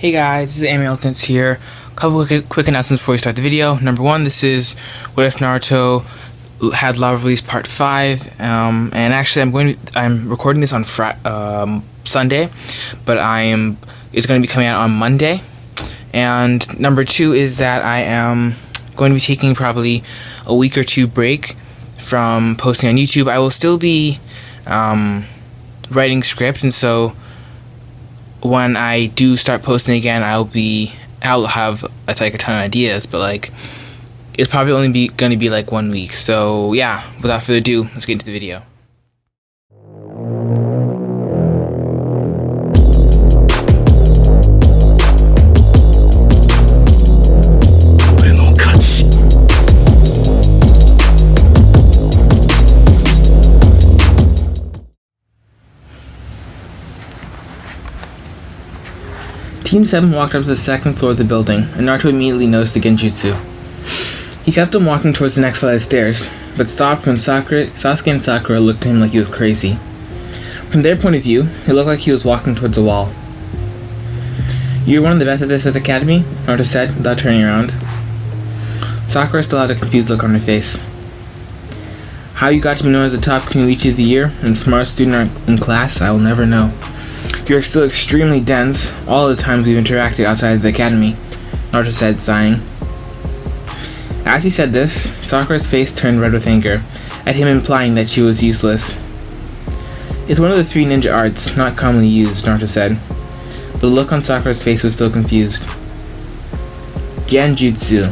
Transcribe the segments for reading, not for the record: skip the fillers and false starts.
Hey guys, this is Amilkins here. A couple quick announcements before we start the video. Number one, this is What If Naruto Had Lava Release Part 5. And actually, I'm recording this on Sunday, but it's going to be coming out on Monday. And number two is that I am going to be taking probably a week or two break from posting on YouTube. I will still be writing script, and so when I do start posting again, I'll have a ton of ideas, but it's probably only going to be 1 week. So yeah, without further ado, let's get into the video. Team 7 walked up to the second floor of the building, and Naruto immediately noticed the Genjutsu. He kept on walking towards the next flight of stairs, but stopped when Sasuke and Sakura looked at him like he was crazy. From their point of view, it looked like he was walking towards a wall. "You're one of the best at this at the academy?" Naruto said, without turning around. Sakura still had a confused look on her face. "How you got to be known as the top Kunoichi of the year and the smartest student in class, I will never know. You're still extremely dense, all the times we've interacted outside of the academy," Naruto said, sighing. As he said this, Sakura's face turned red with anger, at him implying that she was useless. "It's one of the 3 ninja arts, not commonly used," Naruto said. But the look on Sakura's face was still confused. "Genjutsu."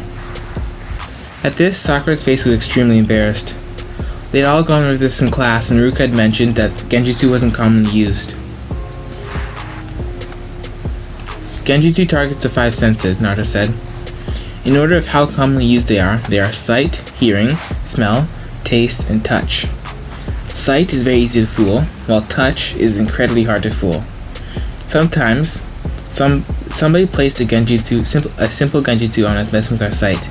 At this, Sakura's face was extremely embarrassed. They had all gone over this in class, and Ruka had mentioned that Genjutsu wasn't commonly used. "Genjutsu targets the 5 senses," Naruto said. "In order of how commonly used they are sight, hearing, smell, taste, and touch. Sight is very easy to fool, while touch is incredibly hard to fool. Sometimes, somebody placed a simple Genjutsu on us messing with our sight.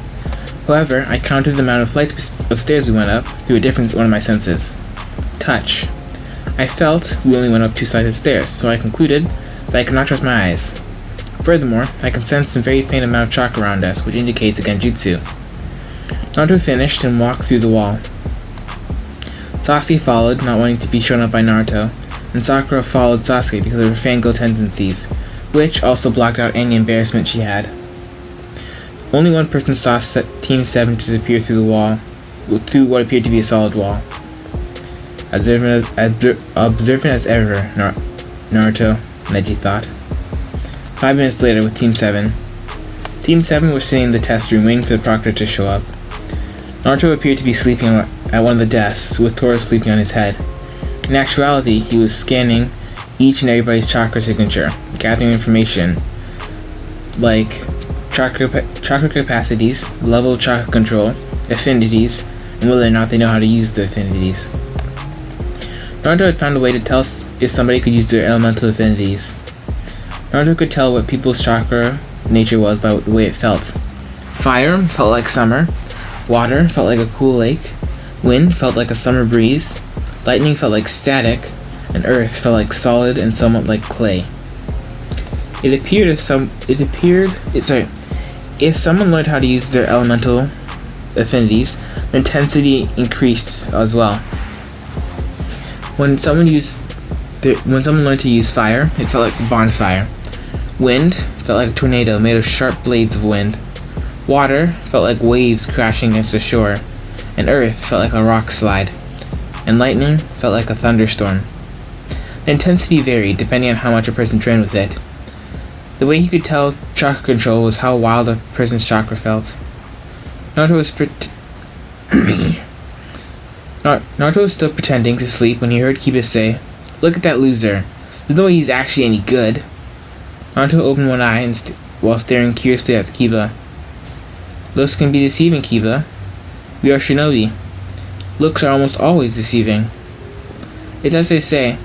However, I counted the amount of flights of stairs we went up through a difference in one of my senses. Touch. I felt we only went up 2 flights of stairs, so I concluded that I could not trust my eyes. Furthermore, I can sense a very faint amount of chakra around us, which indicates a Genjutsu." Naruto finished and walked through the wall. Sasuke followed, not wanting to be shown up by Naruto, and Sakura followed Sasuke because of her fangirl tendencies, which also blocked out any embarrassment she had. Only one person saw Team 7 disappear through the wall, through what appeared to be a solid wall. Observant as ever, Naruto, Neji thought. 5 minutes later with Team 7. Team 7 was sitting in the test room waiting for the proctor to show up. Naruto appeared to be sleeping at one of the desks, with Tora sleeping on his head. In actuality, he was scanning each and everybody's chakra signature, gathering information like chakra capacities, level of chakra control, affinities, and whether or not they know how to use the affinities. Naruto had found a way to tell if somebody could use their elemental affinities. Naruto could tell what people's chakra nature was by the way it felt. Fire felt like summer, water felt like a cool lake, wind felt like a summer breeze, lightning felt like static, and earth felt like solid and somewhat like clay. If someone learned how to use their elemental affinities, the intensity increased as well. When someone learned to use fire, it felt like a bonfire. Wind felt like a tornado made of sharp blades of wind. Water felt like waves crashing against the shore. And earth felt like a rock slide. And lightning felt like a thunderstorm. The intensity varied depending on how much a person trained with it. The way he could tell chakra control was how wild a person's chakra felt. Naruto was still pretending to sleep when he heard Kiba say, "Look at that loser. There's no way he's actually any good." Naruto opened one eye while staring curiously at Kiba. "Looks can be deceiving, Kiba. We are shinobi. Looks are almost always deceiving. It's as they say,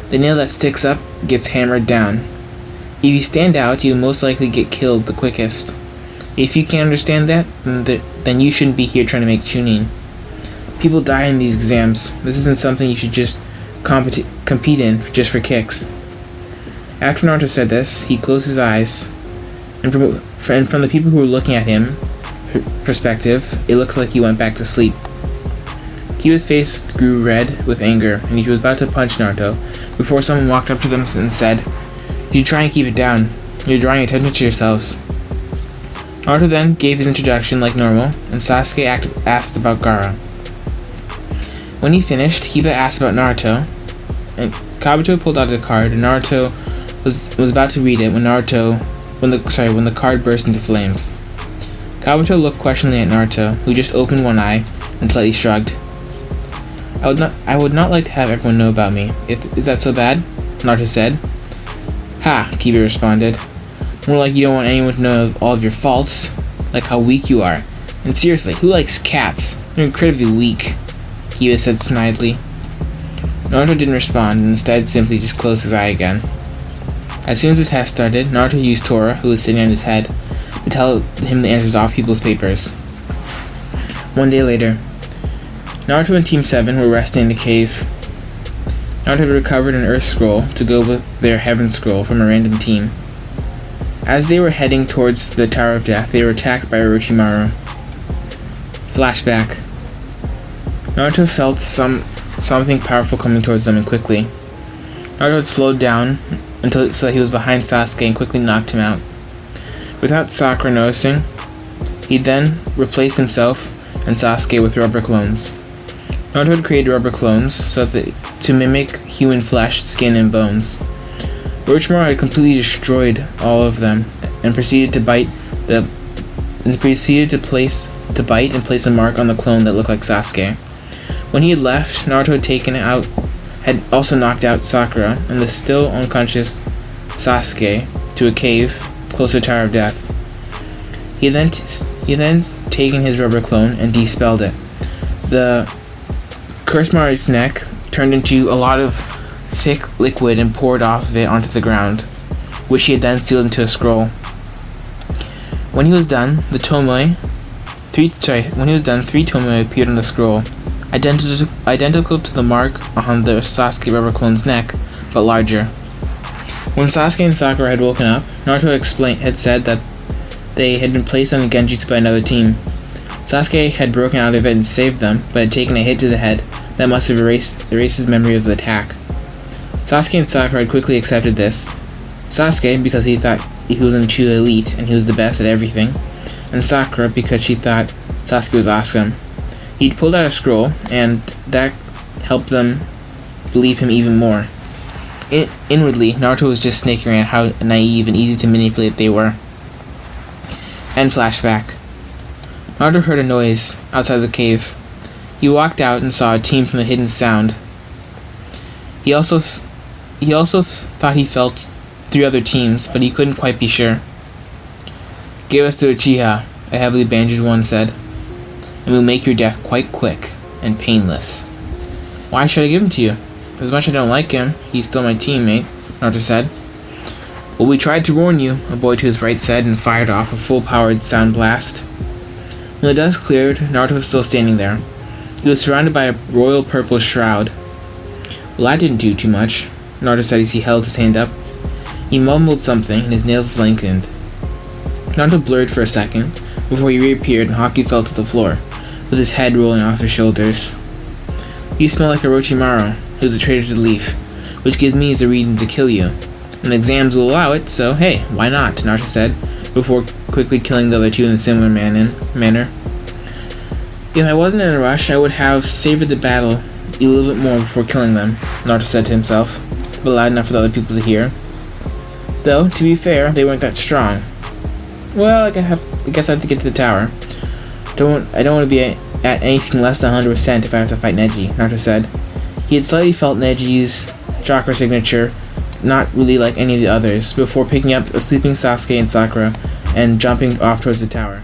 the nail that sticks up gets hammered down. If you stand out, you will most likely get killed the quickest. If you can't understand that, then you shouldn't be here trying to make chunin. People die in these exams. This isn't something you should just compete in just for kicks." After Naruto said this, he closed his eyes and from the people who were looking at him perspective, it looked like he went back to sleep. Kiba's face grew red with anger, and he was about to punch Naruto before someone walked up to them and said, "You try and keep it down. You're drawing attention to yourselves." Naruto then gave his introduction like normal, and Sasuke asked about Gaara. When he finished, Kiba asked about Naruto, and Kabuto pulled out a card, and Naruto was about to read it when the card burst into flames. Kabuto looked questioningly at Naruto, who just opened one eye and slightly shrugged. I would not like to have everyone know about me. Is that so bad?" Naruto said. "Ha," Kiba responded. "More like you don't want anyone to know of all of your faults, like how weak you are. And seriously, who likes cats? They're incredibly weak," Kiba said snidely. Naruto didn't respond, and instead simply just closed his eye again. As soon as the test started, Naruto used Tora, who was sitting on his head, to tell him the answers off people's papers. One day later, Naruto and Team 7 were resting in the cave. Naruto had recovered an Earth Scroll to go with their Heaven Scroll from a random team. As they were heading towards the Tower of Death, they were attacked by Orochimaru. Flashback. Naruto felt something powerful coming towards them, and quickly. Naruto had slowed down so he was behind Sasuke and quickly knocked him out. Without Sakura noticing, he then replaced himself and Sasuke with rubber clones. Naruto had created rubber clones to mimic human flesh, skin, and bones. Orochimaru had completely destroyed all of them and proceeded to bite and place a mark on the clone that looked like Sasuke. When he had left, Naruto had also knocked out Sakura and the still unconscious Sasuke to a cave close to the Tower of Death. He had then taken his rubber clone and dispelled it. The cursed Maru's neck turned into a lot of thick liquid and poured off of it onto the ground, which he had then sealed into a scroll. When he was done, three Tomoe appeared on the scroll, identical to the mark on the Sasuke rubber clone's neck, but larger. When Sasuke and Sakura had woken up, Naruto had said that they had been placed on a Genjutsu by another team. Sasuke had broken out of it and saved them, but had taken a hit to the head that must have erased his memory of the attack. Sasuke and Sakura had quickly accepted this. Sasuke, because he thought he was in true elite and he was the best at everything, and Sakura because she thought Sasuke was awesome. He'd pulled out a scroll, and that helped them believe him even more. Inwardly, Naruto was just snickering at how naive and easy to manipulate they were. End flashback. Naruto heard a noise outside the cave. He walked out and saw a team from the hidden sound. He also thought he felt 3 other teams, but he couldn't quite be sure. "Give us the Uchiha," a heavily bandaged one said, "and we'll make your death quite quick and painless." "Why should I give him to you? As much as I don't like him, he's still my teammate," Naruto said. "Well, we tried to warn you," a boy to his right said, and fired off a full-powered sound blast. When the dust cleared, Naruto was still standing there. He was surrounded by a royal purple shroud. "Well, I didn't do too much," Naruto said as he held his hand up. He mumbled something, and his nails lengthened. Naruto blurred for a second, before he reappeared and Haki fell to the floor, with his head rolling off his shoulders. "You smell like Orochimaru, who's a traitor to the leaf, which gives me the reason to kill you. And the exams will allow it, so hey, why not?" Naruto said, before quickly killing the other 2 in a similar manner. "If I wasn't in a rush, I would have savored the battle a little bit more before killing them," Naruto said to himself, but loud enough for the other people to hear. Though, to be fair, they weren't that strong. "Well, I guess I have to get to the tower. I don't want to be at anything less than 100% if I have to fight Neji," Naruto said. He had slightly felt Neji's chakra signature, not really like any of the others, before picking up a sleeping Sasuke and Sakura and jumping off towards the tower.